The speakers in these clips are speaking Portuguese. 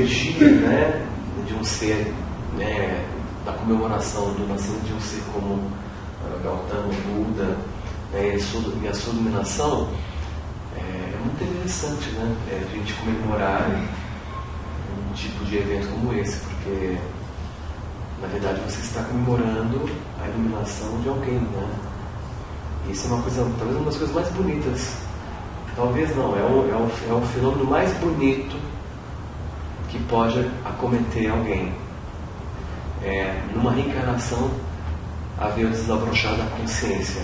energia, né, de um ser, né, da comemoração do nascimento de um ser como Gautama, Buda, né, e a sua iluminação, é muito interessante, né, a gente comemorar um tipo de evento como esse, porque na verdade você está comemorando a iluminação de alguém, né? Isso é uma coisa, talvez uma das coisas mais bonitas. Talvez não, é o fenômeno mais bonito que pode acometer alguém. Numa reencarnação, haver o desabrochar da consciência,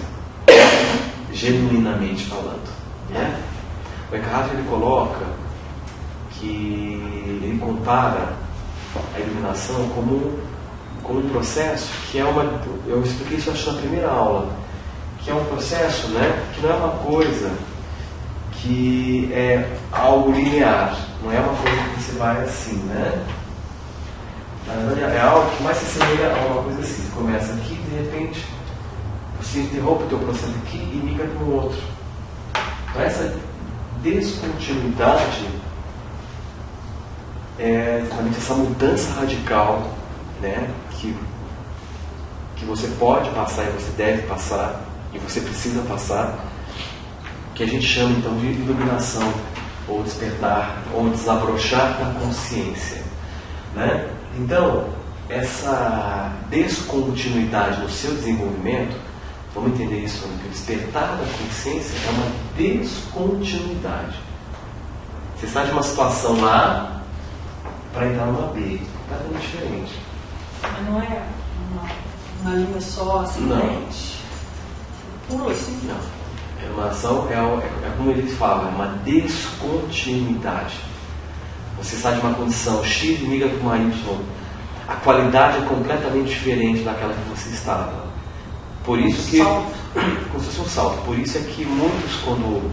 genuinamente falando, né? O Eckhart, ele coloca que ele compara a iluminação como um processo que é eu expliquei isso acho na primeira aula, que é um processo, né, que não é uma coisa que é algo linear, não é uma coisa que você vai assim, né? Na verdade é algo que mais se assemelha a uma coisa assim. Você começa aqui e de repente você interrompe o teu processo aqui e migra para o outro. Então essa descontinuidade é exatamente essa mudança radical, né, que você pode passar e você deve passar e você precisa passar, que a gente chama então de iluminação ou despertar ou desabrochar da consciência, né? Então essa descontinuidade no seu desenvolvimento, vamos entender isso, que o despertar da consciência é uma descontinuidade. Você sai de uma situação A para entrar numa B, completamente diferente. Mas não é uma linha só, ascendente? Pula assim? Não. A iluminação é como ele fala, é uma descontinuidade. Você sai de uma condição X e migra para uma Y. A qualidade é completamente diferente daquela que você estava. Por isso que... Como se fosse um salto. Por isso é que muitos, quando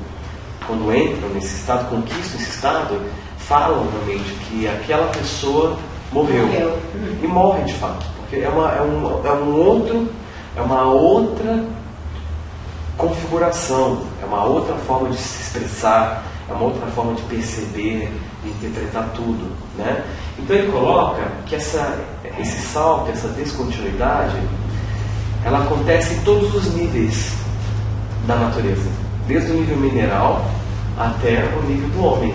entram nesse estado, conquistam esse estado, falam realmente que aquela pessoa morreu. E morre de fato. Porque é uma outra configuração, é uma outra forma de se expressar, é uma outra forma de perceber, de interpretar tudo, né? Então ele coloca que esse salto, essa descontinuidade, ela acontece em todos os níveis da natureza, desde o nível mineral até o nível do homem.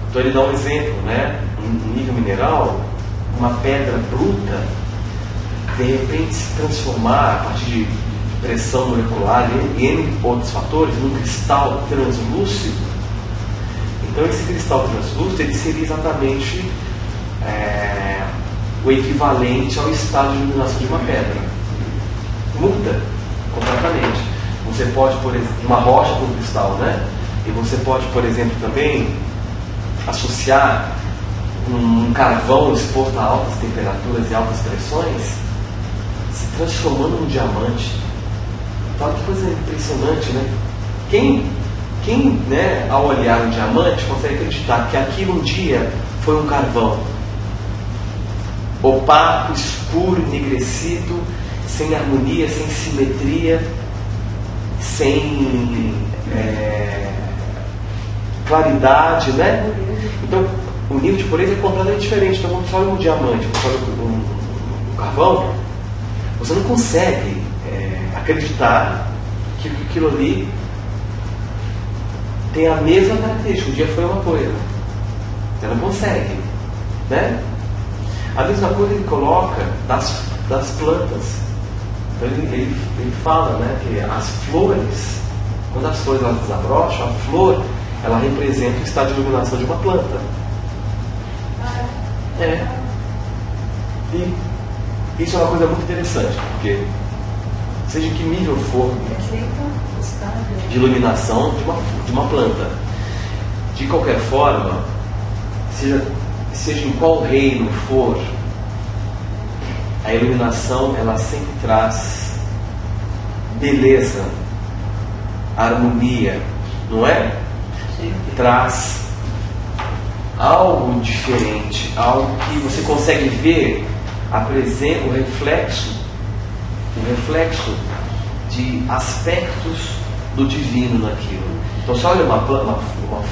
Então ele dá um exemplo, né? No nível mineral, uma pedra bruta, de repente se transformar a partir de pressão molecular e N outros fatores, num cristal translúcido. Então esse cristal translúcido ele seria exatamente o equivalente ao estado de iluminação de uma pedra. Muda completamente. Você pode, por exemplo, uma rocha com um cristal, né? E você pode, por exemplo, também associar um carvão exposto a altas temperaturas e altas pressões, se transformando num diamante. Olha que coisa impressionante, né? Quem, né, ao olhar um diamante, consegue acreditar que aquilo um dia foi um carvão opaco, escuro, enegrecido, sem harmonia, sem simetria, sem claridade, né? Então, o nível de pureza é completamente diferente. Então, quando você olha um diamante, quando você olha um carvão, você não consegue acreditar que aquilo ali tem a mesma característica. Um dia foi uma coisa. Você não consegue, né? A mesma coisa ele coloca das plantas. Então ele fala, né, que as flores, quando as flores elas desabrocham, a flor ela representa o estado de iluminação de uma planta. E isso é uma coisa muito interessante, porque seja em que nível for de iluminação de uma planta, de qualquer forma, seja em qual reino for, a iluminação ela sempre traz beleza, harmonia, não é? Sim. Traz algo diferente, algo que você consegue ver o reflexo de aspectos do divino naquilo. Então, você olha uma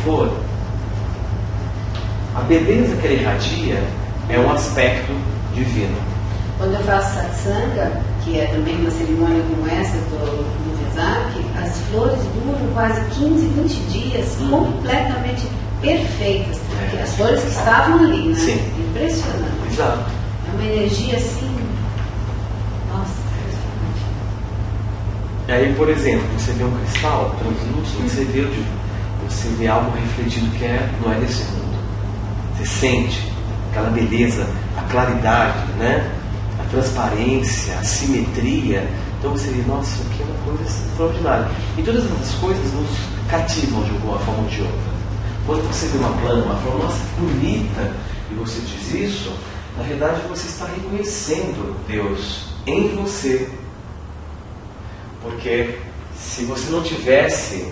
flor, A beleza que ele irradia é um aspecto divino. Quando eu faço satsanga, que é também uma cerimônia como essa do Vesak, as flores duram quase 15, 20 dias completamente perfeitas. Porque as flores que estavam ali, né? Sim. Impressionante. Exato. É uma energia assim. Nossa, impressionante. E aí, por exemplo, você vê um cristal translúcido, você vê algo refletido que não é desse mundo. Você sente aquela beleza, a claridade, né? A transparência, a simetria. Então você vê, nossa, isso aqui é uma coisa extraordinária. E todas essas coisas nos cativam de alguma forma ou de outra. Quando você vê uma planta, uma flor, nossa, que bonita, e você diz isso, na verdade você está reconhecendo Deus em você. Porque se você não tivesse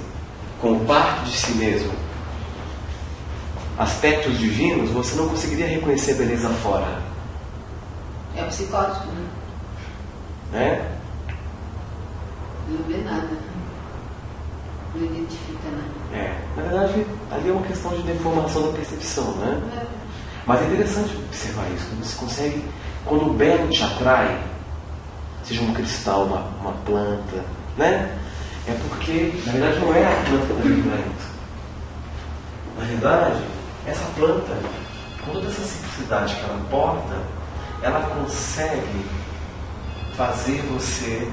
como parte de si mesmo aspectos divinos, você não conseguiria reconhecer a beleza fora. É psicótico, né? Né? Não vê nada. Não identifica nada. Na verdade, ali é uma questão de deformação da percepção, né? Mas é interessante observar isso, que você consegue, quando o belo te atrai, seja um cristal, uma planta, né? É porque, na verdade, não é a planta que está vibrando. Na verdade, essa planta, com toda essa simplicidade que ela porta, ela consegue fazer você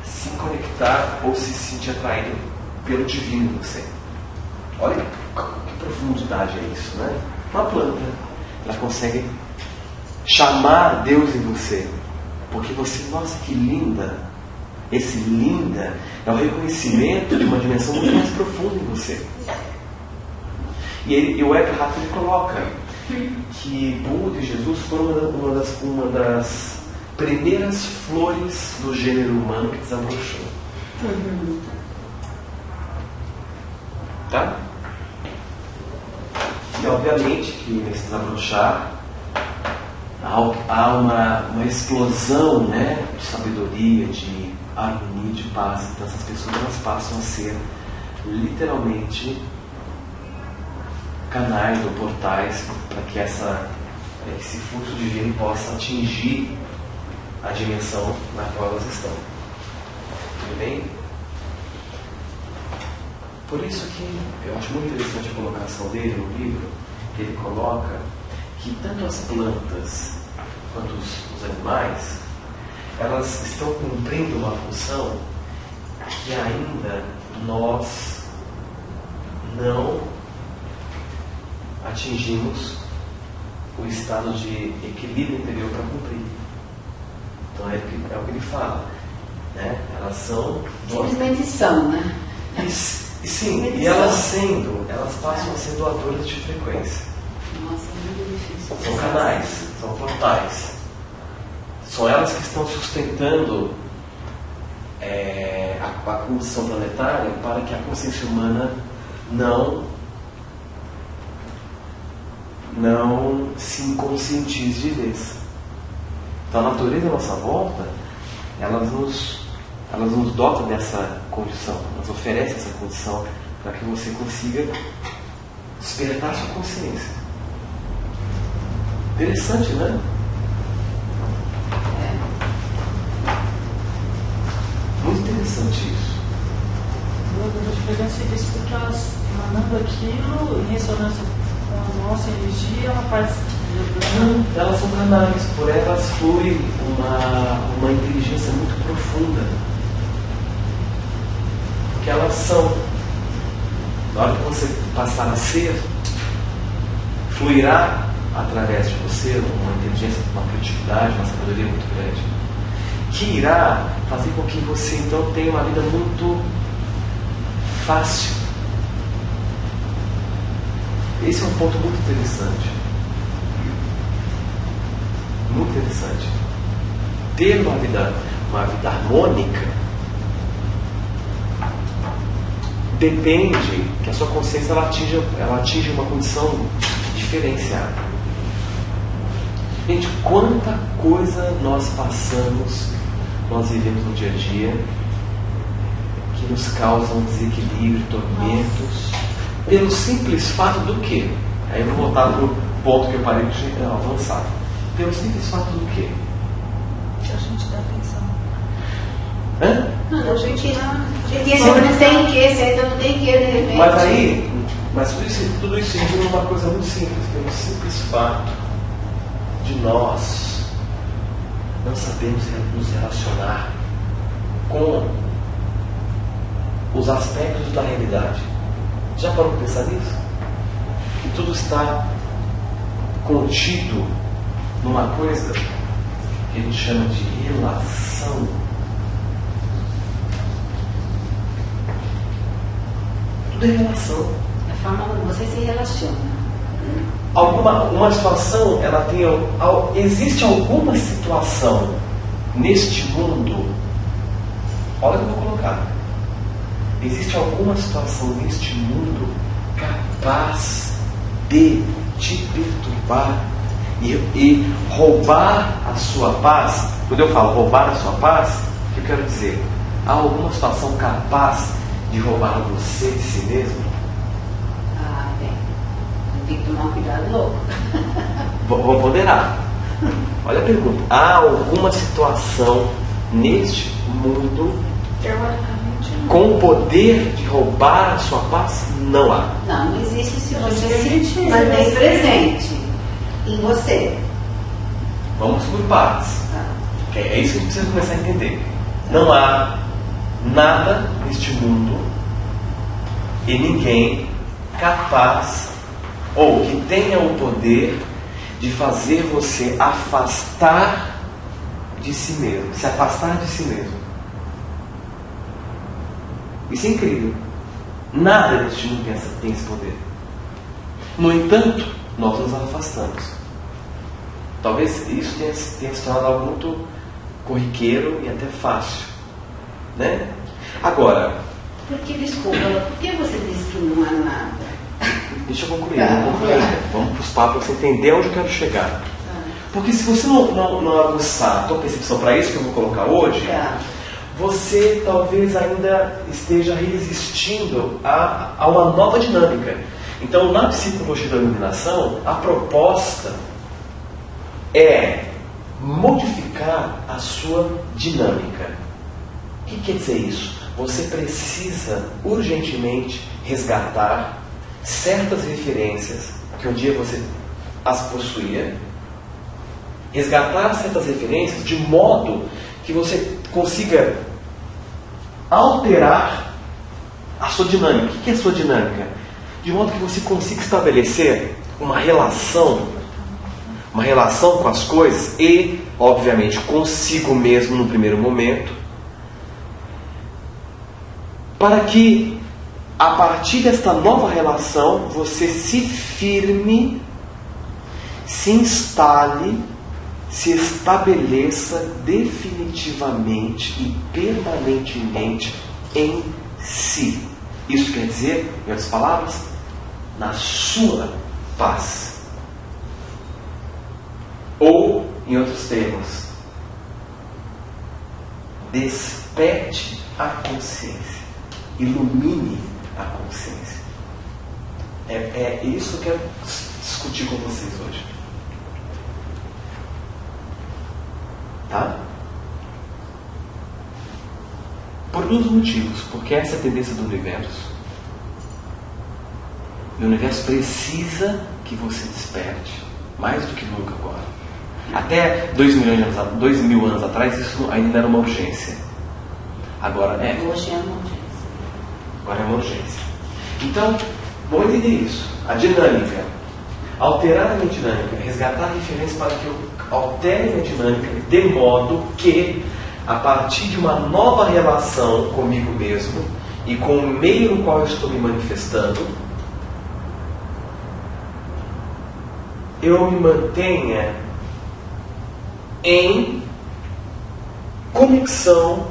se conectar ou se sentir atraído pelo divino em você. Olha que profundidade é isso, né? Uma planta, ela consegue chamar Deus em você, porque você, nossa, que linda! Esse linda é o reconhecimento de uma dimensão muito mais profunda em você. E o Eckhart ele coloca que Buda e Jesus foram uma das primeiras flores do gênero humano que desabrochou. Tá? E obviamente que nesse desabrochar há uma explosão, né, de sabedoria, de harmonia, de paz. Então essas pessoas elas passam a ser literalmente canais ou portais para que esse fluxo divino possa atingir a dimensão na qual elas estão. Tudo bem? Por isso que eu acho muito interessante a colocação dele no livro, que ele coloca que tanto as plantas quanto os animais, elas estão cumprindo uma função que ainda nós não atingimos o estado de equilíbrio interior para cumprir. Então é o que ele fala, né? Elas são... Simplesmente são, né? Sim, e elas passam a ser doadoras de frequência. Nossa, é muito difícil. São canais, são portais. São elas que estão sustentando a condição planetária para que a consciência humana não se inconscientize de vez. Então a natureza à nossa volta, elas nos dota dessa condição, elas oferecem essa condição para que você consiga despertar sua consciência. Interessante, né? Muito interessante isso. A diferença é isso, porque elas emanando aquilo em ressonância com a nossa energia, ela faz. Não, elas são canais, por elas flui uma inteligência muito profunda. Porque elas são. Na hora que você passar a ser, fluirá através de você uma inteligência, uma criatividade, uma sabedoria muito grande, que irá fazer com que você então tenha uma vida muito fácil. Esse é um ponto muito interessante. Muito interessante. Ter uma vida harmônica depende que a sua consciência ela atinja uma condição diferenciada. Gente, quanta coisa nós passamos, nós vivemos no dia a dia, que nos causam desequilíbrio, tormentos, Pelo simples fato do quê? Aí eu vou voltar para o ponto que eu parei de avançar. Pelo simples fato do quê? Que a gente dá atenção. Não, a gente não. Porque você não tem que, você ainda não tem que, de repente. Mas tudo isso envolve uma coisa muito simples, pelo simples fato de nós não sabemos nos relacionar com os aspectos da realidade. Já parou para pensar nisso? Que tudo está contido numa coisa que a gente chama de relação. Tudo é relação. A forma como você se relaciona. Uma situação, ela tem. Existe alguma situação neste mundo? Olha o que eu vou colocar. Existe alguma situação neste mundo capaz de te perturbar e roubar a sua paz? Quando eu falo roubar a sua paz, o que eu quero dizer? Há alguma situação capaz de roubar você de si mesmo? Bem. Tem que tomar um cuidado louco. Vou ponderar. Olha a pergunta. Há alguma situação neste mundo com o poder de roubar a sua paz? Não há. Não existe se você se mantém presente em você. Vamos por partes. É isso que a gente precisa começar a entender. Não há nada neste mundo e ninguém capaz ou que tenha o poder de fazer você afastar de si mesmo, se afastar de si mesmo. Isso é incrível. Nada neste mundo tem esse poder. No entanto, nós nos afastamos. Talvez isso tenha se tornado algo muito corriqueiro e até fácil, né? Agora, porque, desculpa, por que você disse que não há nada? Deixa eu concluir. Vamos para os papos para você entender onde eu quero chegar. Porque se você não aguçar a tua percepção para isso que eu vou colocar hoje, você talvez ainda esteja resistindo a uma nova dinâmica. Então, na psicologia da iluminação, a proposta é modificar a sua dinâmica. O que quer dizer isso? Você precisa urgentemente resgatar certas referências que um dia você as possuía, resgatar certas referências de modo que você consiga alterar a sua dinâmica. O que é a sua dinâmica? De modo que você consiga estabelecer uma relação com as coisas e, obviamente, consigo mesmo no primeiro momento, para que a partir desta nova relação você se firme, se instale, se estabeleça definitivamente e permanentemente em si. Isso quer dizer, em outras palavras, na sua paz. Ou, em outros termos, desperte a consciência. Ilumine a consciência. É isso que eu quero discutir com vocês hoje. Tá? Por dois motivos. Porque essa é a tendência do universo. O universo precisa que você desperte. Mais do que nunca agora. Até 2000 anos atrás, isso ainda era uma urgência. Agora é. Hoje é uma urgência. Agora é uma urgência. Então, vamos entender isso. A dinâmica. Alterar a minha dinâmica. Resgatar referências para que eu altere a minha dinâmica de modo que, a partir de uma nova relação comigo mesmo e com o meio no qual eu estou me manifestando, eu me mantenha em conexão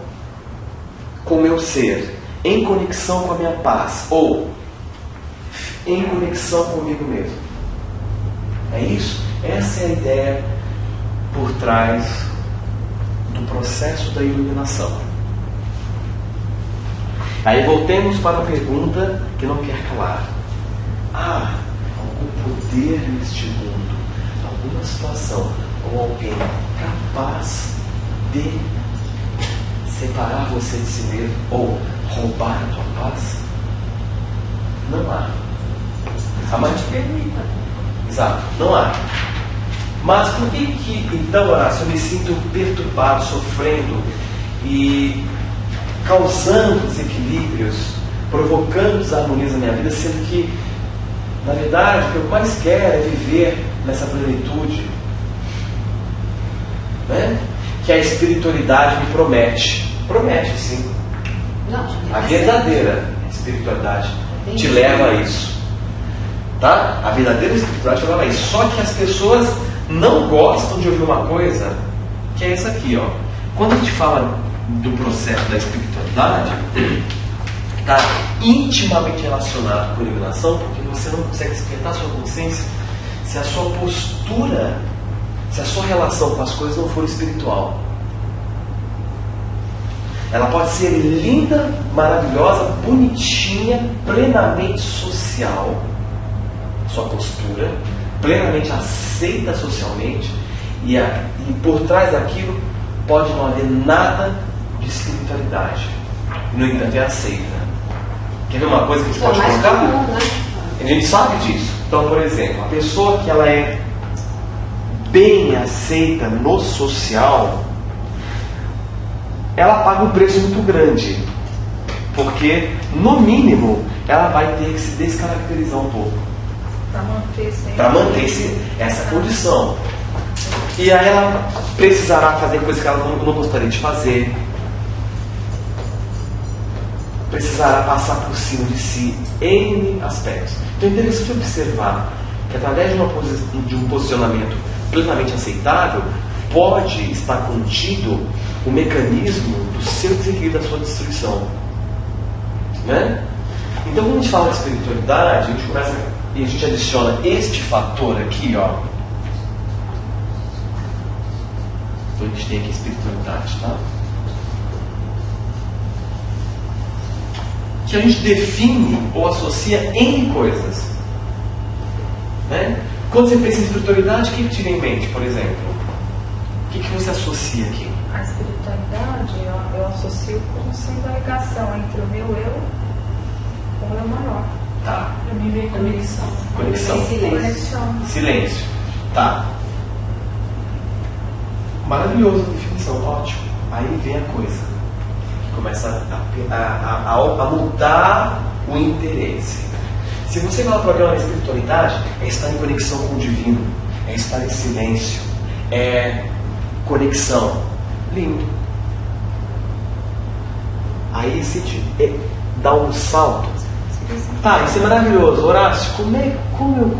com o meu ser, em conexão com a minha paz, ou em conexão comigo mesmo. É isso? Essa é a ideia por trás do processo da iluminação. Aí voltemos para a pergunta que não quer calar. há algum poder neste mundo, alguma situação ou alguém capaz de separar você de si mesmo ou roubar a tua paz? Não há. Exato, não há. Mas por que então, Horácio, eu me sinto perturbado, sofrendo e causando desequilíbrios, provocando desarmonias na minha vida, sendo que, na verdade, o que eu mais quero é viver nessa plenitude, né? Que a espiritualidade me promete. Promete, sim. Não, a verdadeira espiritualidade te leva a isso. Tá? A verdadeira espiritualidade te leva a isso. Só que as pessoas não gostam de ouvir uma coisa que é essa aqui, ó. Quando a gente fala do processo da espiritualidade, está intimamente relacionado com a iluminação, porque você não consegue despertar a sua consciência se a sua postura, se a sua relação com as coisas não for espiritual. Ela pode ser linda, maravilhosa, bonitinha, plenamente social, sua postura, plenamente aceita socialmente, e por trás daquilo pode não haver nada de espiritualidade. No entanto, é aceita. Quer ver uma coisa que a gente pode colocar? Comum, né? A gente sabe disso. Então, por exemplo, a pessoa que ela é bem aceita no social, ela paga um preço muito grande, porque no mínimo ela vai ter que se descaracterizar um pouco para manter essa condição. E aí ela precisará fazer coisas que ela não gostaria de fazer, precisará passar por cima de si N aspectos. Então é interessante observar que através de um posicionamento plenamente aceitável, pode estar contido o mecanismo do seu desequilíbrio, da sua destruição, né? Então, quando a gente fala de espiritualidade, a gente começa e a gente adiciona este fator aqui, ó. Então a gente tem aqui a espiritualidade, tá? Que a gente define ou associa em coisas, né? Quando você pensa em espiritualidade, o que te vem em mente, por exemplo? O que você associa aqui? A espiritualidade eu associo como sendo a ligação entre o meu eu com o meu maior. Tá. Para mim vem conexão. Conexão. Conexão. Silêncio. Tá. Maravilhosa definição, ótimo. Aí vem a coisa. Começa a mudar o interesse. Se você vai ao programa de espiritualidade, é estar em conexão com o divino, é estar em silêncio, é conexão. Lindo. Aí se dá um salto. Tá, isso é maravilhoso. Horácio, como eu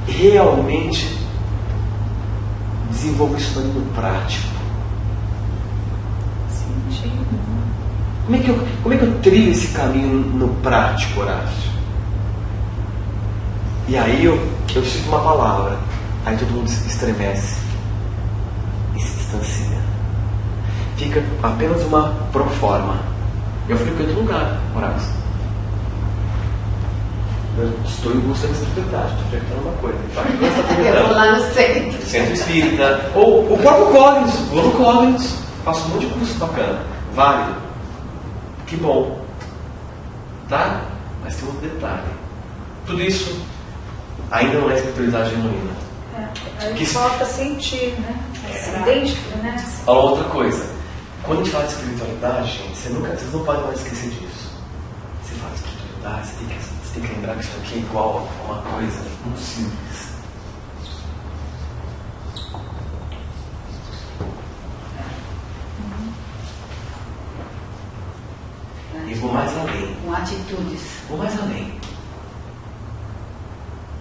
realmente desenvolvo isso no prático? Sentindo. Como é que eu trilho esse caminho no prático, Horácio? E aí eu cito uma palavra, aí todo mundo se estremece e se distancia. Fica apenas uma proforma. Eu fico em outro lugar, Horácio. Eu estou em busca da espiritualidade, estou frequentando uma coisa. Eu vou lá no centro. Centro espírita. Ou o próprio Collins. Vou no Collins. Faço um monte de curso bacana. Válido. Que bom. Tá? Mas tem outro detalhe. Tudo isso ainda não é espiritualidade genuína. Aí falta sentir, né? Idêntico, né? Olha outra coisa. Quando a gente fala de espiritualidade, gente, vocês não podem mais esquecer disso. Você fala de espiritualidade, você tem que lembrar que isso aqui é igual a uma coisa muito simples. E vou mais além. Com atitudes. Vou mais além.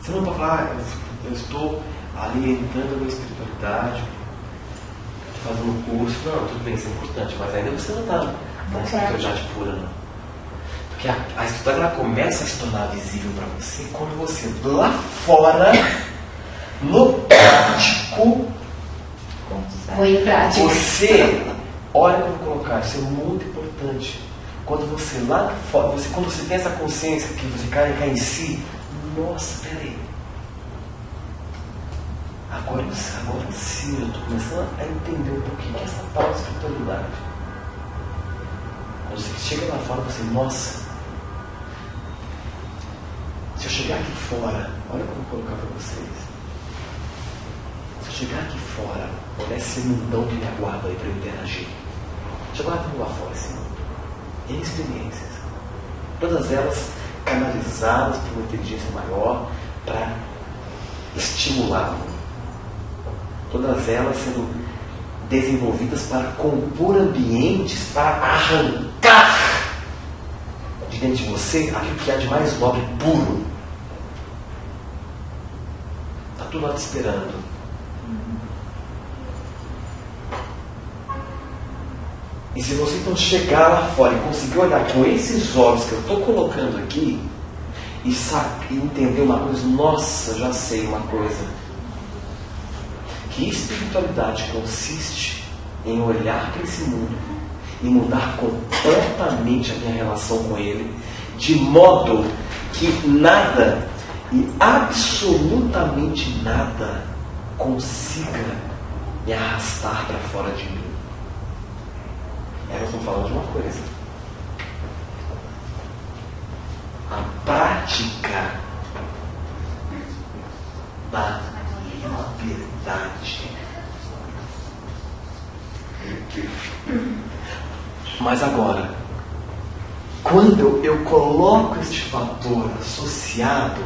Você não pode falar, eu estou alimentando a minha espiritualidade, estou fazendo um curso. Não, tudo bem, isso é importante, mas ainda você não está na espiritualidade pura, não. Porque a espiritualidade começa a se tornar visível para você quando você, lá fora, no prático, Põe em prática. você, olha que eu vou colocar, isso é muito importante. Quando você lá fora, quando você tem essa consciência que você cai em si, nossa, peraí. Agora sim, eu estou começando a entender um pouquinho que é essa tal espiritualidade. Quando você chega lá fora, você, nossa, se eu chegar aqui fora, olha como eu vou colocar para vocês. Se eu chegar aqui fora, olha esse mundão que me aguarda aí para eu interagir. Chegou lá fora esse mundo. Em experiências. Todas elas canalizadas por uma inteligência maior para estimular-me. Todas elas sendo desenvolvidas para compor ambientes, para arrancar de dentro de você aquilo que há de mais nobre e puro. Está tudo lá te esperando. E se você então chegar lá fora e conseguir olhar com esses olhos que eu estou colocando aqui e entender uma coisa, nossa, já sei uma coisa. Que espiritualidade consiste em olhar para esse mundo e mudar completamente a minha relação com ele, de modo que nada e absolutamente nada consiga me arrastar para fora de mim. Nós estamos falando de uma coisa. A prática da verdade. Mas agora, quando eu coloco este fator associado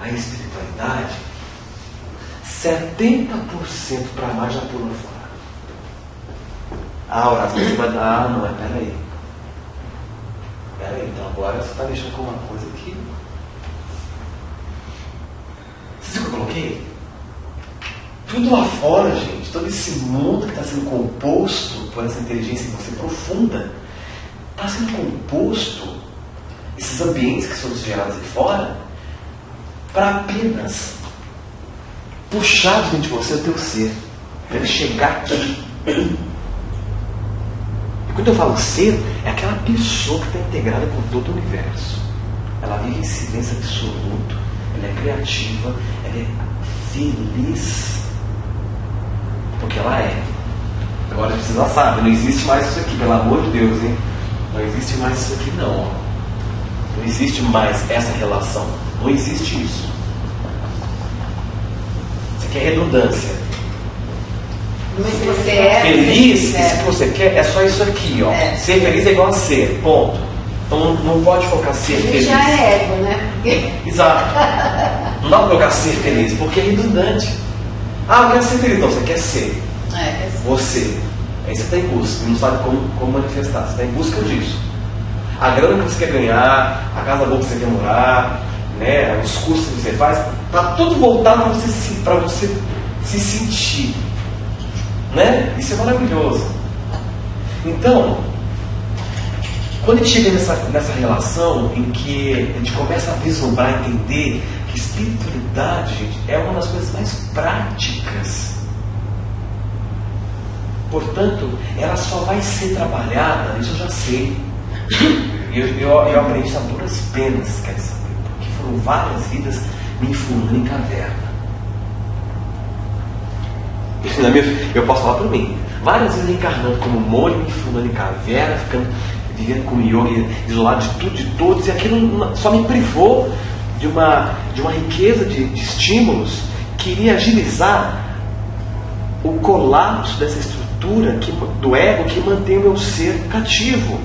à espiritualidade, 70% para mais já pula fora. Horácio, você vai dar, não é, peraí, então agora você está mexendo com uma coisa aqui. Você viu que eu coloquei? Tudo lá fora, gente, todo esse mundo que está sendo composto por essa inteligência em você profunda, está sendo composto, esses ambientes que são gerados aí fora, para apenas puxar de dentro de você o teu ser, para ele chegar aqui. E quando eu falo ser, é aquela pessoa que está integrada com todo o universo. Ela vive em silêncio absoluto, ela é criativa, ela é feliz. Porque ela é. Agora vocês já sabem, não existe mais isso aqui, pelo amor de Deus, hein? Não existe mais isso aqui, não. Não existe mais essa relação. Não existe isso. Isso aqui é redundância. Mas se você é feliz, se que você quer, é só isso aqui, ó. É. Ser feliz é igual a ser, ponto. Então não pode focar ser feliz. Já é ego, né? Exato. Não dá para colocar ser feliz, porque é redundante. Eu quero ser feliz. Então, você quer ser. Quer ser. Você. Aí você está em busca. Não sabe como manifestar. Você está em busca disso. A grana que você quer ganhar, a casa boa que você quer morar, né, os cursos que você faz, está tudo voltado para você se sentir. Né? Isso é maravilhoso. Então, quando a gente chega nessa relação em que a gente começa a vislumbrar, entender que espiritualidade, gente, é uma das coisas mais práticas. Portanto, ela só vai ser trabalhada, isso eu já sei. Eu aprendi isso a duras penas, quer saber, porque foram várias vidas me enfundando em caverna. Eu posso falar por mim. Várias vezes encarnando como molho, me enfundando em caverna, vivendo como yoga, isolado de tudo, de todos, e aquilo só me privou de uma riqueza de estímulos que iria agilizar o colapso dessa estrutura do ego que mantém o meu ser cativo.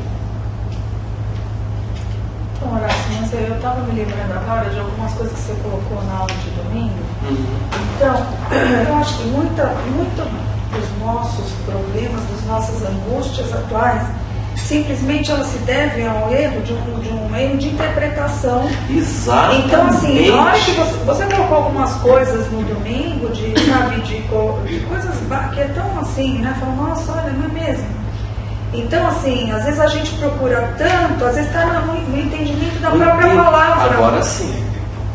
Então, Horácio, mas eu estava me lembrando agora de algumas coisas que você colocou na aula de domingo. Então, eu acho que muito dos nossos problemas, das nossas angústias atuais, simplesmente elas se devem ao erro de um erro de interpretação. Exatamente. Então, assim, na hora que você colocou algumas coisas no domingo, de coisas que é tão assim, né? Falou, nossa, olha, não é mesmo? Então, assim, às vezes a gente procura tanto, às vezes está no entendimento da própria palavra. Agora sim.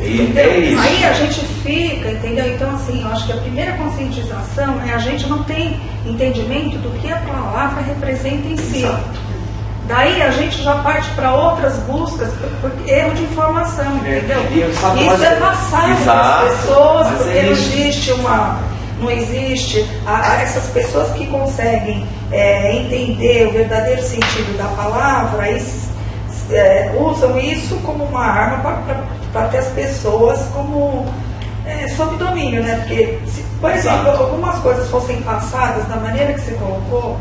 É isso. Aí a gente fica, entendeu? Então, assim, eu acho que a primeira conscientização é a gente não ter entendimento do que a palavra representa em si. Exato. Daí a gente já parte para outras buscas, por erro de informação, entendeu? Isso é passado para as pessoas, porque não existe essas pessoas que conseguem entender o verdadeiro sentido da palavra, usam isso como uma arma para ter as pessoas como sob domínio, né? Porque, por exemplo, algumas coisas fossem passadas da maneira que você colocou,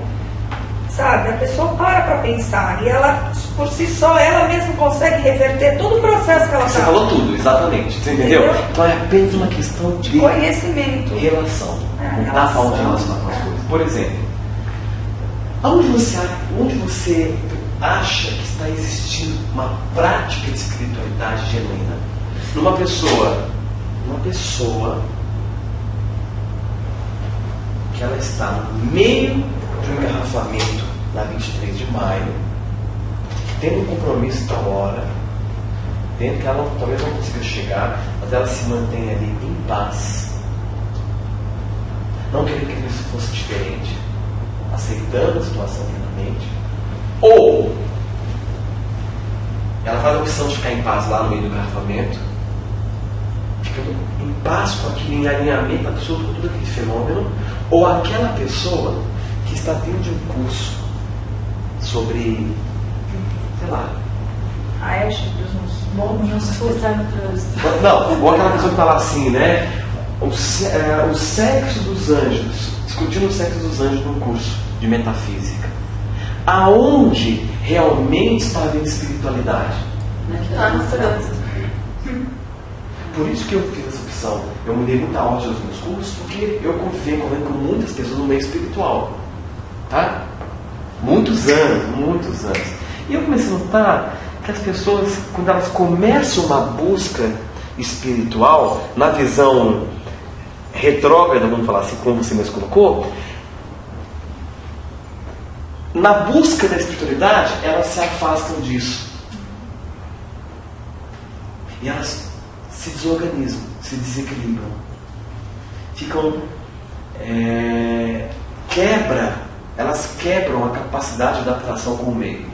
sabe, a pessoa para pensar e ela, por si só, ela mesma consegue reverter todo o processo que ela Você falou tudo, exatamente, você entendeu? Então é apenas uma questão de conhecimento, relação, não está falando de relacionar com as coisas. Por exemplo, onde você acha que está existindo uma prática de espiritualidade genuína? Numa pessoa que ela está no meio de um engarrafamento na 23 de maio, tendo um compromisso da hora, tendo que ela talvez não consiga chegar, mas ela se mantém ali em paz, não querendo que isso fosse diferente, aceitando a situação plenamente, ou ela faz a opção de ficar em paz lá no meio do engarrafamento, ficando em paz com aquilo, em alinhamento absoluto com todo aquele fenômeno, ou aquela pessoa que está dentro de um curso sobre, sei lá, não se forçar no trânsito. Não, ou aquela pessoa que está lá assim, né? O sexo dos anjos, discutindo o sexo dos anjos num curso de metafísica. Aonde realmente está havendo espiritualidade? No trânsito. Por isso que eu fiz essa opção. Eu mudei muita ordem dos meus cursos, porque eu convivi com muitas pessoas no meio espiritual. Tá? Muitos anos. E eu comecei a notar que as pessoas, quando elas começam uma busca espiritual, na visão retrógrada, vamos falar assim, como você mesmo colocou, na busca da espiritualidade, elas se afastam disso. E elas se desorganizam, se desequilibram. Ficam... elas quebram a capacidade de adaptação com o meio.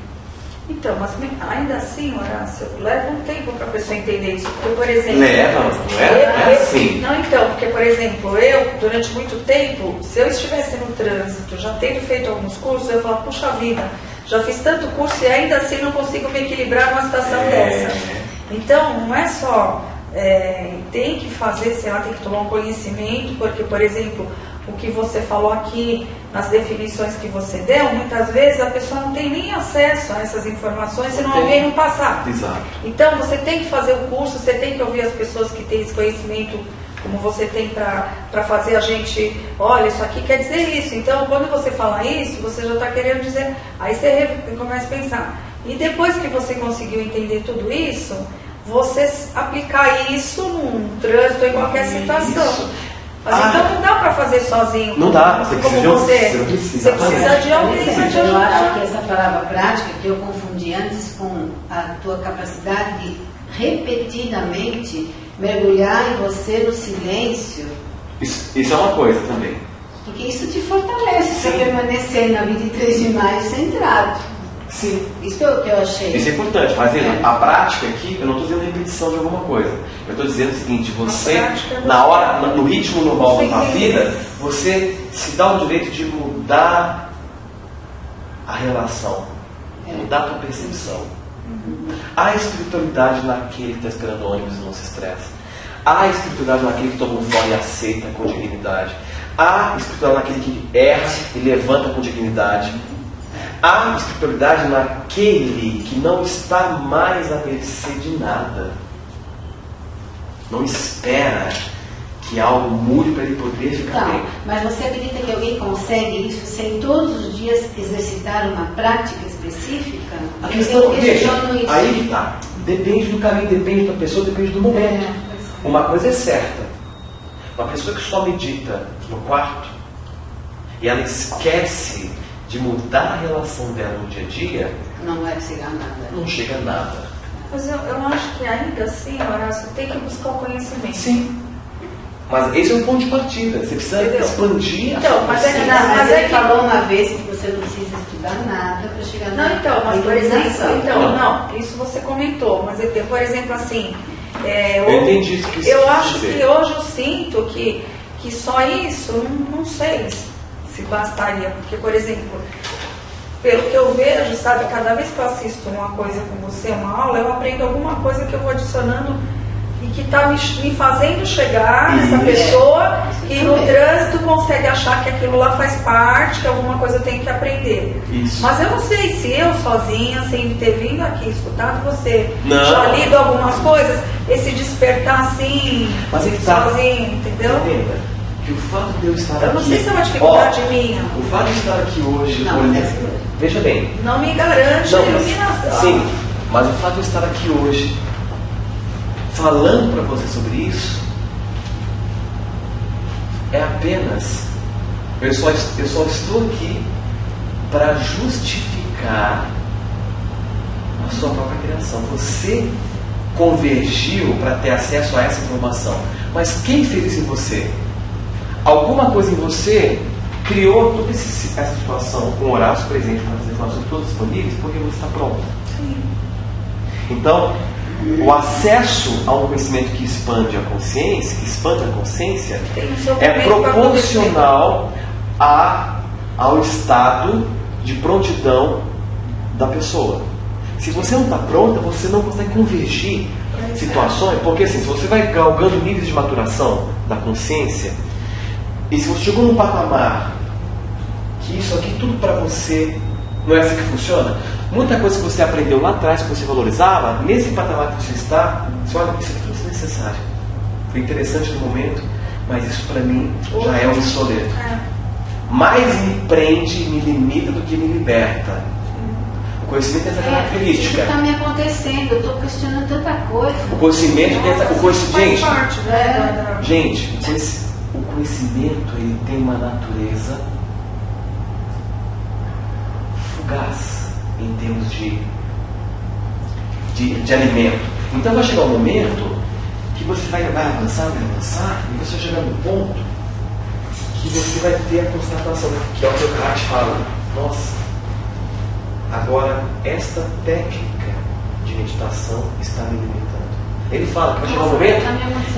Então, mas ainda assim, Horácio, leva um tempo para a pessoa entender isso. Porque, por exemplo... Não é assim. Não, então, porque, por exemplo, eu, durante muito tempo, se eu estivesse no trânsito, já tendo feito alguns cursos, eu falo, puxa vida, já fiz tanto curso e ainda assim não consigo me equilibrar numa situação dessa. Então, não é só... tem que fazer, sei lá, tem que tomar um conhecimento, porque, por exemplo, o que você falou aqui, nas definições que você deu, muitas vezes a pessoa não tem nem acesso a essas informações, senão alguém não passar. Exato. Então, você tem que fazer o curso, você tem que ouvir as pessoas que têm esse conhecimento, como você tem para fazer a gente, olha, isso aqui quer dizer isso. Então, quando você fala isso, você já está querendo dizer, aí você começa a pensar. E depois que você conseguiu entender tudo isso, você aplicar isso num trânsito, em qualquer situação. Isso. Mas então não dá para fazer sozinho. Não dá, você precisa de alguém para te Eu ajudar. acho que essa palavra prática que eu confundi antes com a tua capacidade de repetidamente mergulhar em você no silêncio. Isso é uma coisa também. Porque isso te fortalece para permanecer na 23 de maio centrado. Sim. Isso que eu achei. Isso é importante, mas a prática aqui, eu não estou dizendo repetição de alguma coisa. Eu estou dizendo o seguinte, você, no ritmo normal da vida, você se dá o direito de mudar a relação, mudar a tua percepção. Há espiritualidade naquele que está esperando o ônibus e não se estressa. Há espiritualidade naquele que toma um fora e aceita com dignidade. Há espiritualidade naquele que erra e levanta com dignidade. Há espiritualidade naquele que não está mais à mercê de nada. Não espera que algo mude para ele poder ficar bem. Mas você acredita que alguém consegue isso sem todos os dias exercitar uma prática específica? A questão, veja, aí que está. Depende do caminho, depende da pessoa, depende do momento. Uma coisa é certa. Uma pessoa que só medita no quarto e ela esquece de mudar a relação dela no dia a dia, não vai chegar a nada. Não chega a nada. Mas eu acho que ainda assim, Horácio, tem que buscar o conhecimento. Sim. Mas esse é o ponto de partida. Você precisa expandir então, a mas ele falou uma vez que você não precisa estudar nada para chegar na mas por exemplo, não. Isso você comentou, mas por exemplo assim, eu entendi isso que você eu acho dizer. que hoje eu sinto que só isso, não sei se bastaria, porque por exemplo, pelo que eu vejo, sabe, cada vez que eu assisto uma coisa com você, uma aula, eu aprendo alguma coisa que eu vou adicionando e que está me fazendo chegar nessa pessoa que no trânsito consegue achar que aquilo lá faz parte, que alguma coisa eu tenho que aprender. Isso. Mas eu não sei se eu sozinha, sem ter vindo aqui, escutado você, Não. já lido algumas coisas, esse despertar assim, Mas sozinho, entendeu? Entenda que o fato de eu estar aqui... Eu não sei se é uma dificuldade minha. O fato de estar aqui hoje... Veja bem. Não me garante iluminação. Sim, mas o fato de eu estar aqui hoje falando para você sobre isso é apenas... Eu só estou aqui para justificar a sua própria criação. Você convergiu para ter acesso a essa informação. Mas quem fez isso em você? Alguma coisa em você criou toda essa situação com horários presentes, com as informações todas disponíveis, porque você está pronto. Sim. Então, o acesso a um conhecimento que expande a consciência, é proporcional ao estado de prontidão da pessoa. Se você não está pronta, você não consegue convergir situações, porque assim, se você vai galgando níveis de maturação da consciência, e se você chegou num patamar que isso aqui tudo para você não é assim que funciona, muita coisa que você aprendeu lá atrás, que você valorizava, nesse patamar que você está, você olha, isso aqui tudo é necessário. Foi interessante no momento, mas isso para mim já é obsoleto. Mais me prende e me limita do que me liberta. O conhecimento tem essa característica. Isso está me acontecendo, eu estou questionando tanta coisa. O conhecimento tem essa... Gente, o conhecimento ele tem uma natureza fugaz em termos de alimento. Então vai chegar um momento que você vai avançar, e você vai chegar num ponto que você vai ter a constatação, que é o que o Kant fala. Nossa, agora esta técnica de meditação está me limitando. Ele fala que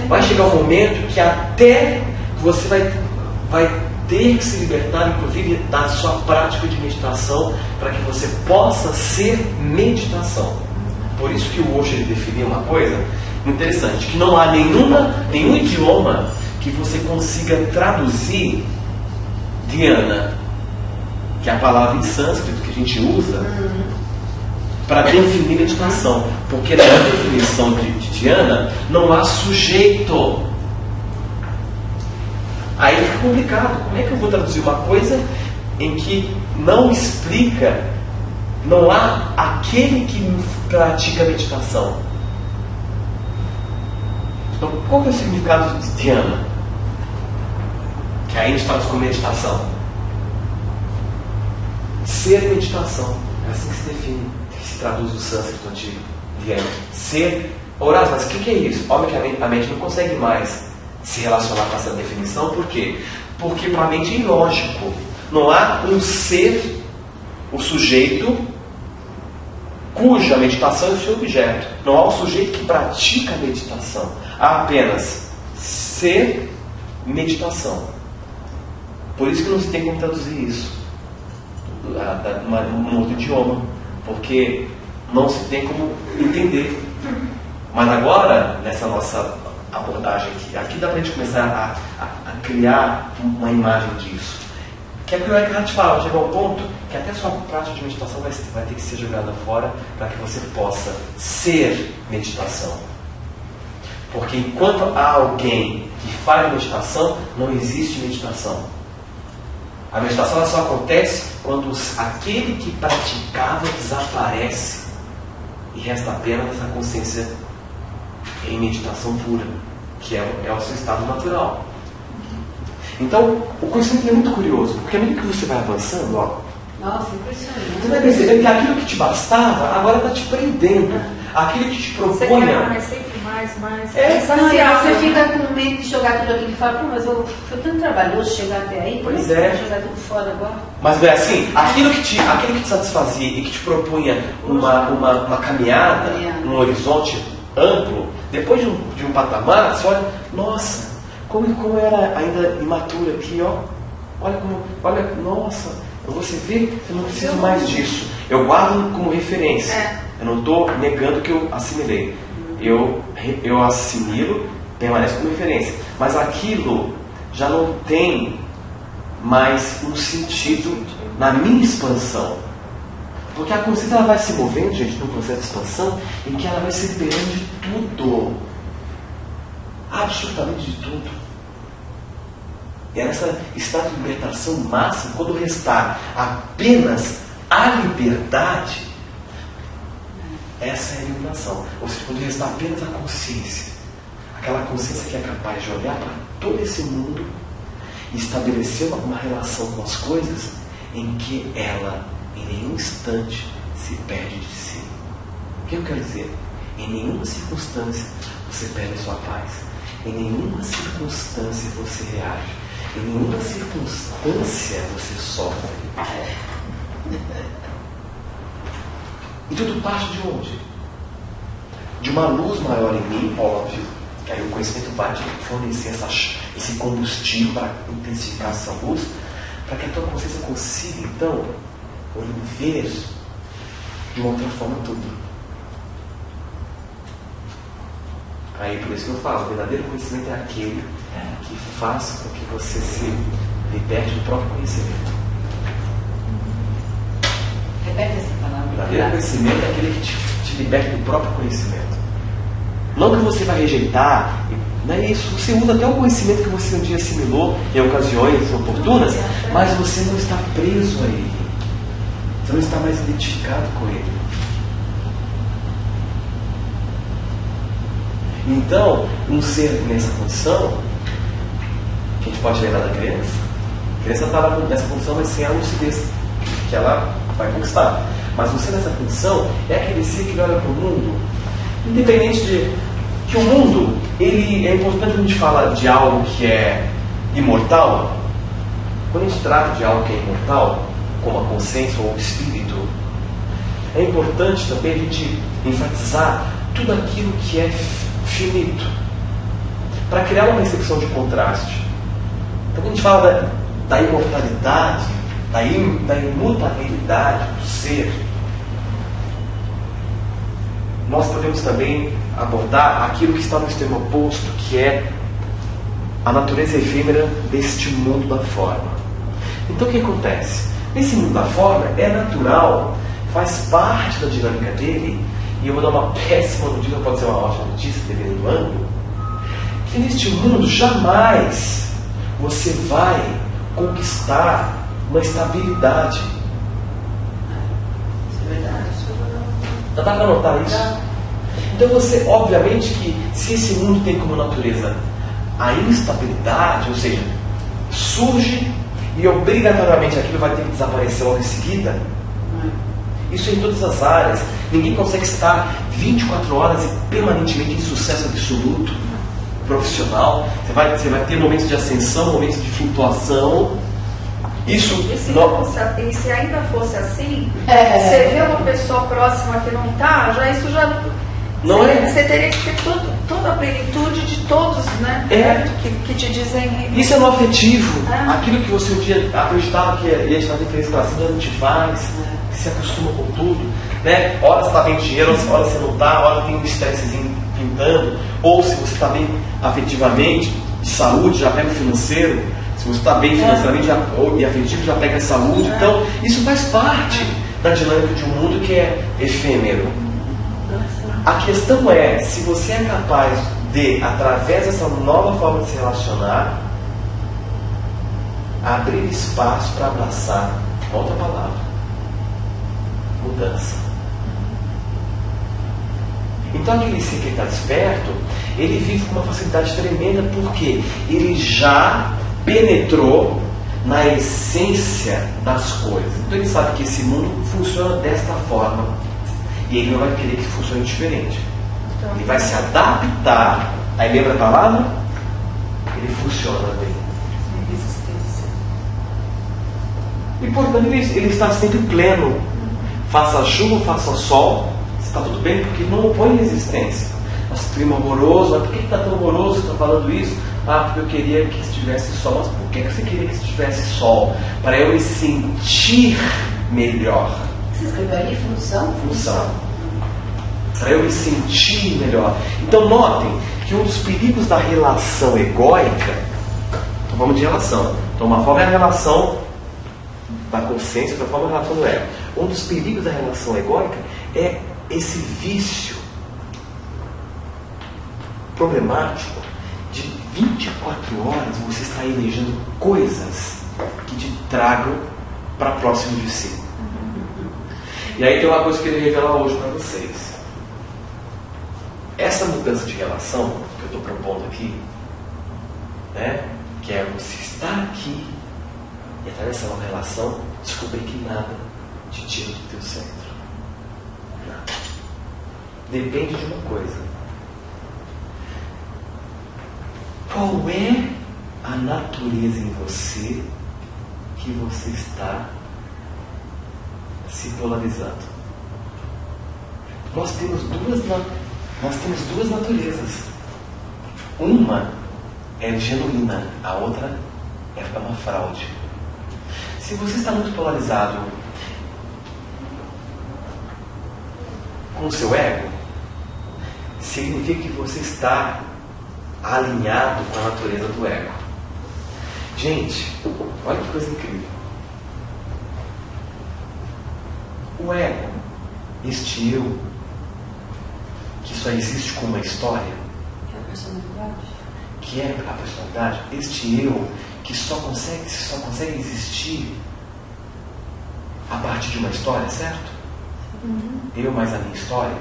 vai chegar um momento que até você vai ter que se libertar, inclusive, da sua prática de meditação, para que você possa ser meditação. Por isso que o Osho ele definiu uma coisa interessante, que não há nenhum idioma que você consiga traduzir dhyana, que é a palavra em sânscrito que a gente usa para definir meditação, porque na definição de dhyana não há sujeito. Aí fica complicado. Como é que eu vou traduzir uma coisa em que não explica, não há aquele que pratica a meditação? Então, qual que é o significado de dhyana? Que aí a gente traduz com meditação. Ser meditação. É assim que se define, que se traduz o sânscrito antigo. Dhyana. Ser. Ora, mas o que é isso? Obviamente a mente não consegue mais se relacionar com essa definição. Por quê? Porque para a mente é ilógico. Não há um ser, o sujeito, cuja meditação é o seu objeto. Não há um sujeito que pratica a meditação. Há apenas ser meditação. Por isso que não se tem como traduzir isso num outro idioma. Porque não se tem como entender. Mas agora, nessa nossa abordagem aqui dá para a gente começar a criar uma imagem disso. Que é o que o Eckhart fala, chega ao ponto que até a sua prática de meditação vai ter que ser jogada fora para que você possa ser meditação. Porque enquanto há alguém que faz meditação, não existe meditação. A meditação ela só acontece quando aquele que praticava desaparece e resta apenas essa consciência em meditação pura, que é o seu estado natural. Então, o conhecimento é muito curioso, porque à medida que você vai avançando, nossa, impressionante. Você vai percebendo que aquilo que te bastava agora está te prendendo. Aquilo que te propunha. mais Não, e insaciável. você fica com medo de jogar tudo aquilo e fala, pô, mas foi tão trabalhoso chegar até aí, Pois como é. que eu vou jogar tudo fora agora? Mas é assim, aquilo que te satisfazia e que te propunha uma caminhada, um horizonte amplo, depois de um patamar, você olha, nossa, como era ainda imatura aqui, ó. Olha, nossa, você vê, eu não preciso mais disso. Eu guardo como referência. Eu não estou negando que eu assimilei. Eu assimilo, permanece como referência. Mas aquilo já não tem mais um sentido na minha expansão. Porque a consciência ela vai se movendo, gente, num processo de expansão em que ela vai se liberando de tudo. Absolutamente de tudo. E é nessa estado de libertação máxima, quando restar apenas a liberdade, essa é a iluminação. Ou seja, quando restar apenas a consciência, aquela consciência que é capaz de olhar para todo esse mundo e estabelecer uma relação com as coisas em que ela, em nenhum instante, se perde de si. O que eu quero dizer? Em nenhuma circunstância você perde a sua paz. Em nenhuma circunstância você reage. Em nenhuma circunstância você sofre. E tudo parte de onde? De uma luz maior em mim, óbvio. Que aí o conhecimento vai te fornecer esse combustível para intensificar essa luz, para que a tua consciência consiga, então, ver de uma outra forma tudo. Aí, por isso que eu falo, o verdadeiro conhecimento é aquele que faz com que você se liberte do próprio conhecimento. Repete essa palavra. O verdadeiro conhecimento é aquele que te liberte do próprio conhecimento. Não que você vai rejeitar, não é isso. Você usa até o conhecimento que você um dia assimilou em ocasiões oportunas, mas você não está preso a ele. Você não está mais identificado com ele. Então, um ser nessa condição, que a gente pode lembrar da criança, a criança estava nessa condição, mas sem a lucidez que ela vai conquistar. Mas um ser nessa condição é aquele ser que olha para o mundo, independente de que o mundo, ele é importante quando a gente fala de algo que é imortal. Quando a gente trata de algo que é imortal, como a consciência ou o espírito, é importante também a gente enfatizar tudo aquilo que é finito, para criar uma percepção de contraste. Então, quando a gente fala da imortalidade, da imutabilidade do ser, nós podemos também abordar aquilo que está no extremo oposto, que é a natureza efêmera deste mundo da forma. Então, o que acontece? Esse mundo da forma é natural, faz parte da dinâmica dele. E eu vou dar uma péssima notícia, pode ser uma ótima notícia, dependendo do ângulo, que neste mundo jamais você vai conquistar uma estabilidade. Isso é verdade. Dá para notar isso? Então você, obviamente que se esse mundo tem como natureza a instabilidade, ou seja, surge e obrigatoriamente aquilo vai ter que desaparecer logo em seguida. Isso em todas as áreas. Ninguém consegue estar 24 horas e permanentemente em sucesso absoluto, profissional. Você vai ter momentos de ascensão, momentos de flutuação. Isso E se ainda fosse assim, você vê uma pessoa próxima que não está, isso já... Não você teria que ter toda a plenitude de todos, né? Que te dizem... Isso é no afetivo. Aquilo que você um dia acreditava que ia te fazer feliz para cima, já não te faz. Que se acostuma com tudo. Né? Hora você está bem dinheiro, hora você não está, hora tem um estressezinho pintando. Ou se você está bem afetivamente, de saúde, já pega o financeiro. Se você está bem financeiramente e afetivo, já pega a saúde. Então, isso faz parte da dinâmica de um mundo que é efêmero. A questão é se você é capaz de, através dessa nova forma de se relacionar, abrir espaço para abraçar outra palavra: mudança. Então aquele ser que está desperto, ele vive com uma facilidade tremenda, porque ele já penetrou na essência das coisas. Então ele sabe que esse mundo funciona desta forma. E ele não vai querer que funcione diferente. Ele vai se adaptar. Aí lembra a palavra? Ele funciona bem. Resistência. E portanto ele está sempre pleno. Faça chuva, faça sol, está tudo bem, porque não opõe resistência. Nossa, clima horroroso, mas por que está tão horroroso? Você está falando isso? Ah, porque eu queria que estivesse sol. Mas por que você queria que estivesse sol? Para eu me sentir melhor. Você escreveu ali função? Função. Para eu me sentir melhor. Então notem que um dos perigos da relação egóica, então vamos de relação. Então uma forma é a relação da consciência, outra forma é a relação do ego. Um dos perigos da relação egóica é esse vício problemático de 24 horas você está elegendo coisas que te tragam para próximo de si. E aí tem uma coisa que eu queria revelar hoje para vocês. Essa mudança de relação que eu estou propondo aqui, né, que é você estar aqui e através dessa nova relação descobrir que nada te tira do teu centro. Nada. Depende de uma coisa. Qual é a natureza em você que você está se polarizando? Nós temos duas naturezas. Uma é genuína, a outra é uma fraude. Se você está muito polarizado com o seu ego, significa que você está alinhado com a natureza do ego. Gente, olha que coisa incrível. O ego, este eu, que só existe como uma história, É a personalidade. que é a personalidade, este eu que só consegue existir a partir de uma história, certo? Eu mais a minha história.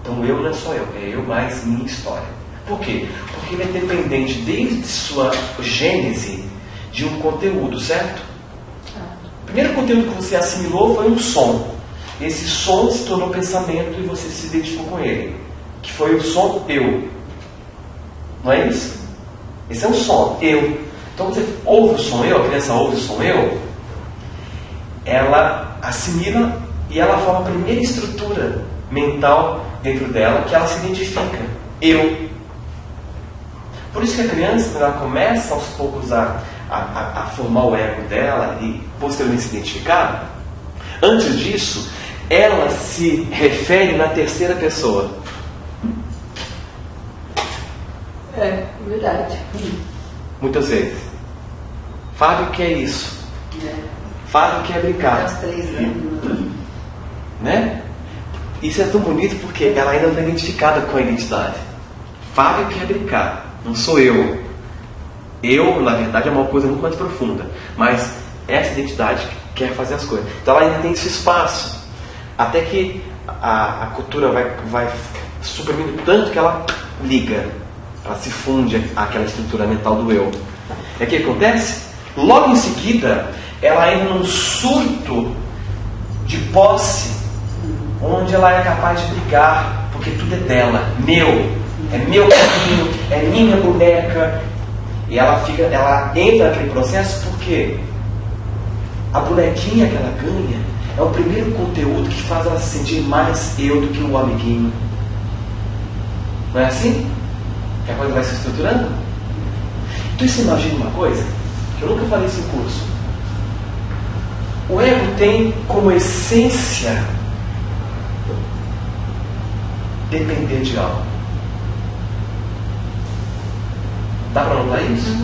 Então eu não é só eu, é eu mais minha história. Por quê? Porque ele é dependente desde sua gênese de um conteúdo, certo? O primeiro conteúdo que você assimilou foi um som. Esse som se tornou pensamento e você se identificou com ele, que foi o som eu. Não é isso? Esse é um som, eu. Então você ouve o som eu, a criança ouve o som eu, ela assimila e ela forma a primeira estrutura mental dentro dela que ela se identifica, eu. Por isso que a criança, quando ela começa aos poucos a formar o ego dela e posteriormente se identificar, antes disso, ela se refere na terceira pessoa. É, verdade. Muitas vezes. Fábio quer isso. É. Fábio quer brincar. Aos 3 anos. Né? Isso é tão bonito porque ela ainda não está identificada com a identidade. Fábio quer brincar. Não sou eu. Eu, na verdade, é uma coisa muito mais profunda. Mas essa identidade quer fazer as coisas. Então ela ainda tem esse espaço. Até que a cultura vai suprimindo tanto que ela liga. Ela se funde àquela estrutura mental do eu. E o que acontece? Logo em seguida, ela entra num surto de posse, onde ela é capaz de brigar, porque tudo é dela, é meu caminho, é minha boneca. E ela entra naquele processo porque a bonequinha que ela ganha é o primeiro conteúdo que faz ela se sentir mais eu do que o amiguinho. Não é assim? Que a coisa vai se estruturando? Então você imagina uma coisa, que eu nunca falei isso em curso. O ego tem como essência depender de algo. Dá para notar isso?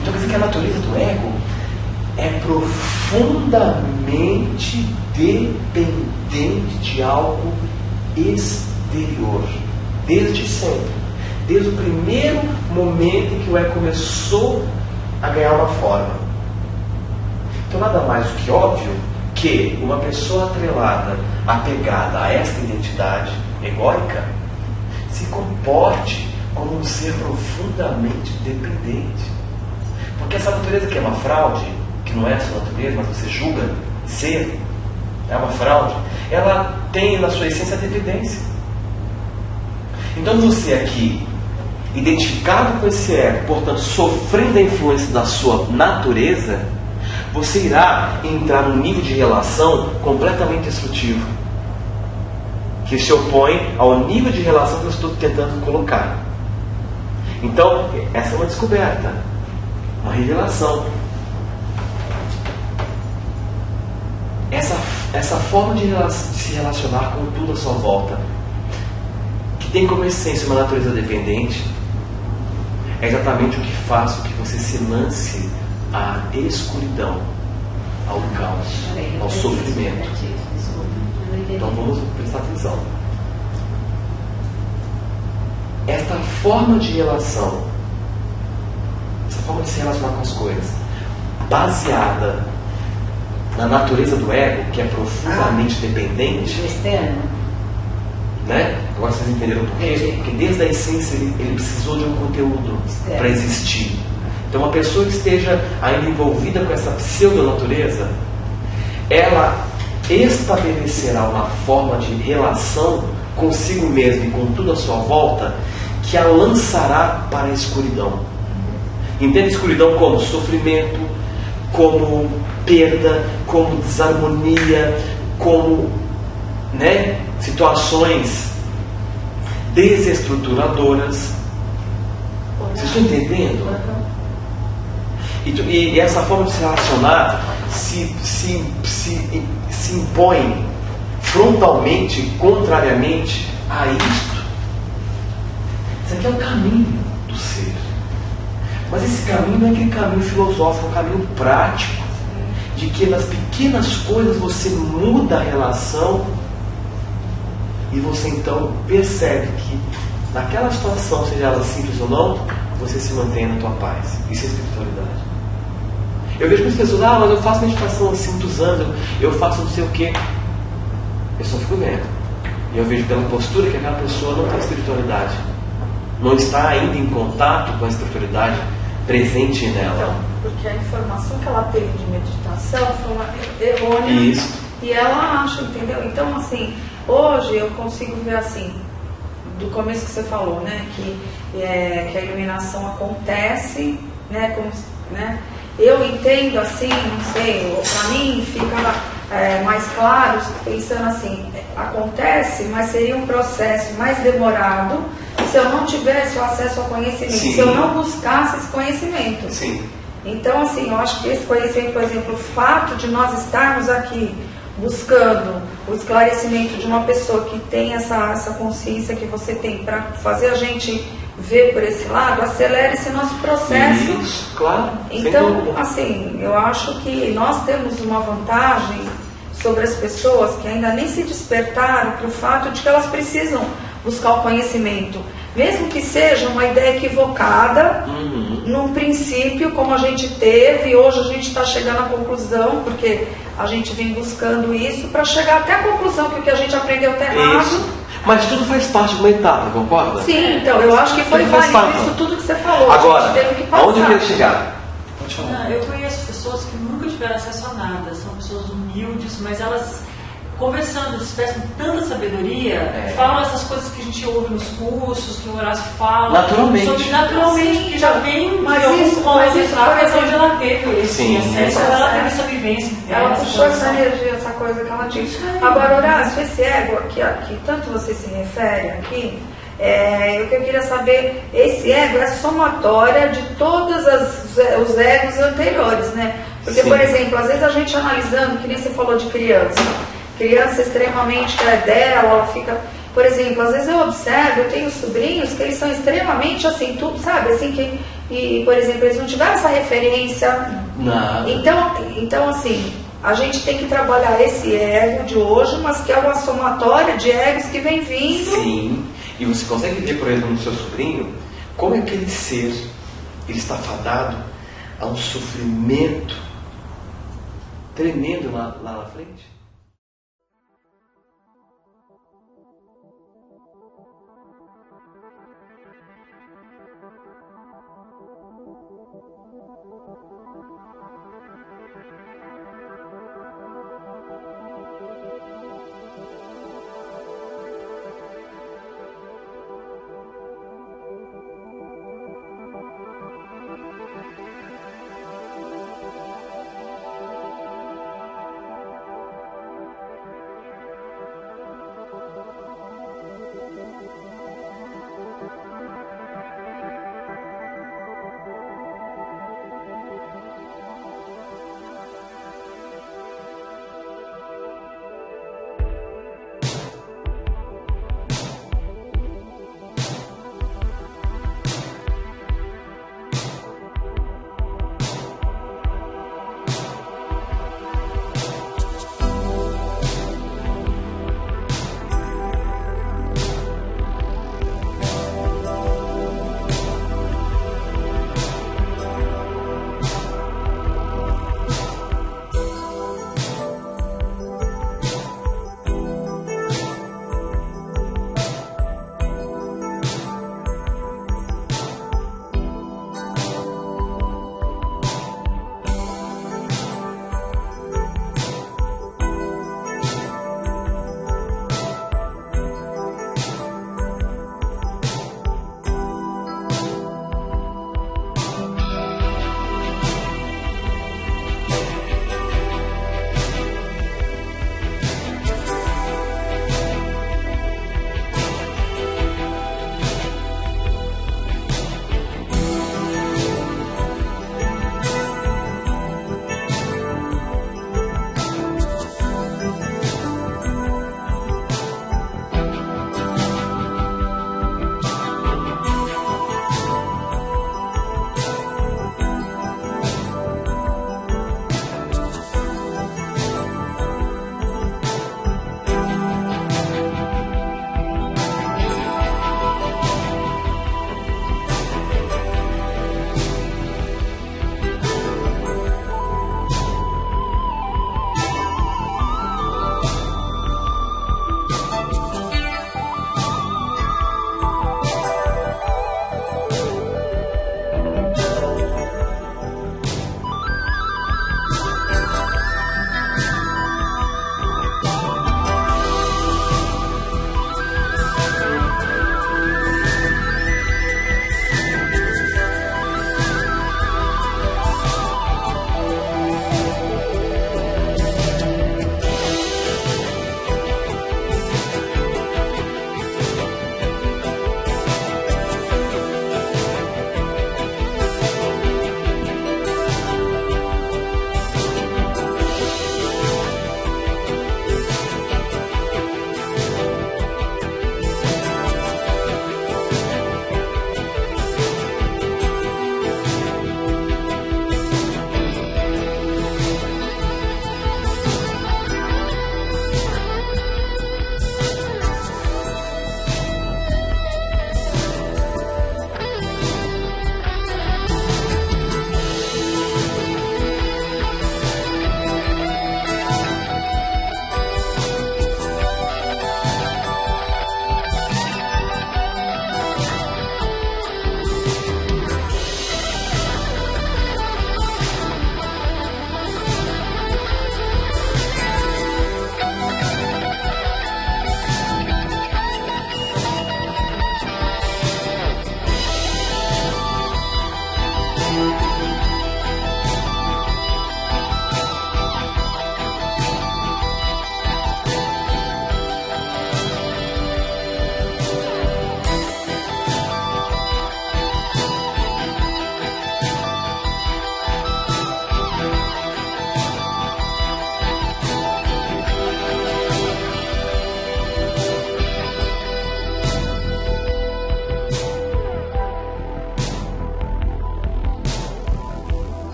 Então quer dizer que a natureza do ego é profundamente dependente de algo exterior. Desde sempre. Desde o primeiro momento em que o ego começou a ganhar uma forma. Então nada mais do que óbvio que uma pessoa atrelada, apegada a esta identidade egóica, se comporte como um ser profundamente dependente. Porque essa natureza que é uma fraude, que não é a sua natureza, mas você julga ser, é uma fraude, ela tem na sua essência a dependência. Então você aqui, identificado com esse ego, portanto sofrendo a influência da sua natureza, você irá entrar num nível de relação completamente destrutivo, que se opõe ao nível de relação que eu estou tentando colocar. Então, essa é uma descoberta, uma revelação. Essa forma de se relacionar com tudo à sua volta, que tem como essência uma natureza dependente, é exatamente o que faz com que você se lance à escuridão, ao caos, ao sofrimento. Então vamos prestar atenção. Esta forma de relação, essa forma de se relacionar com as coisas, baseada na natureza do ego, que é profundamente dependente, externo, né? Agora vocês entenderam por quê? Porque desde a essência ele precisou de um conteúdo para existir. Então uma pessoa que esteja ainda envolvida com essa pseudo-natureza, ela estabelecerá uma forma de relação consigo mesma e com tudo à sua volta, que a lançará para a escuridão. Entenda a escuridão como sofrimento, como perda, como desarmonia, como, né, situações desestruturadoras. Vocês estão entendendo? E essa forma de se relacionar se impõe frontalmente, contrariamente a isto. Isso aqui é o caminho do ser. Mas esse caminho não é aquele caminho filosófico, é um caminho prático, de que nas pequenas coisas você muda a relação e você então percebe que naquela situação, seja ela simples ou não, você se mantém na tua paz. Isso é espiritualidade. Eu vejo muitas pessoas, mas eu faço meditação assim muitos anos, eu faço não sei o quê. Eu só fico vendo. E eu vejo pela postura que aquela pessoa não tem espiritualidade. Não está ainda em contato com a espiritualidade presente nela. Então, porque a informação que ela teve de meditação foi uma errônea. Isso. E ela acha, entendeu? Então, assim, hoje eu consigo ver assim, do começo que você falou, né? Que a iluminação acontece, né? Como, né? Eu entendo assim, não sei, para mim fica mais claro pensando assim, acontece, mas seria um processo mais demorado se eu não tivesse o acesso ao conhecimento, Sim. se eu não buscasse esse conhecimento. Sim. Então, assim, eu acho que esse conhecimento, por exemplo, o fato de nós estarmos aqui buscando o esclarecimento de uma pessoa que tem essa consciência que você tem para fazer a gente ver por esse lado, acelera esse nosso processo. Isso, claro. Então, assim, eu acho que nós temos uma vantagem sobre as pessoas que ainda nem se despertaram para o fato de que elas precisam buscar o conhecimento, mesmo que seja uma ideia equivocada, num princípio, como a gente teve, hoje a gente está chegando à conclusão, porque a gente vem buscando isso para chegar até a conclusão que o que a gente aprendeu está errado. Isso. Mas tudo faz parte de uma etapa, concorda? Sim, então eu acho que foi válido isso tudo que você falou. Agora, a gente teve que passar. aonde eu queria chegar? Pode falar. Não, eu conheço pessoas que nunca tiveram acesso a nada, são pessoas humildes, mas elas, conversando, expressam tanta sabedoria, falam essas coisas que a gente ouve nos cursos, que o Horácio fala. Naturalmente, Sim, que já vem mas de alguns isso, pontos por atrás onde ela teve esse Sim, acesso, ela teve essa vivência. Ela puxou essa energia, essa coisa que ela disse. Agora, Horácio, esse ego aqui, tanto você se refere aqui, o que eu queria saber, esse ego é somatória de todos os egos anteriores, né? Porque, Sim. por exemplo, às vezes a gente analisando, que nem você falou de criança extremamente que é dela, ela fica... Por exemplo, às vezes eu observo, eu tenho sobrinhos que eles são extremamente assim, tudo, sabe? Assim, que, por exemplo, eles não tiveram essa referência. Nada. Então, assim, a gente tem que trabalhar esse ego de hoje, mas que é uma somatória de egos que vem vindo. Sim. E você consegue ver, por exemplo, no seu sobrinho, como é aquele ser, ele está fadado a um sofrimento tremendo lá na frente?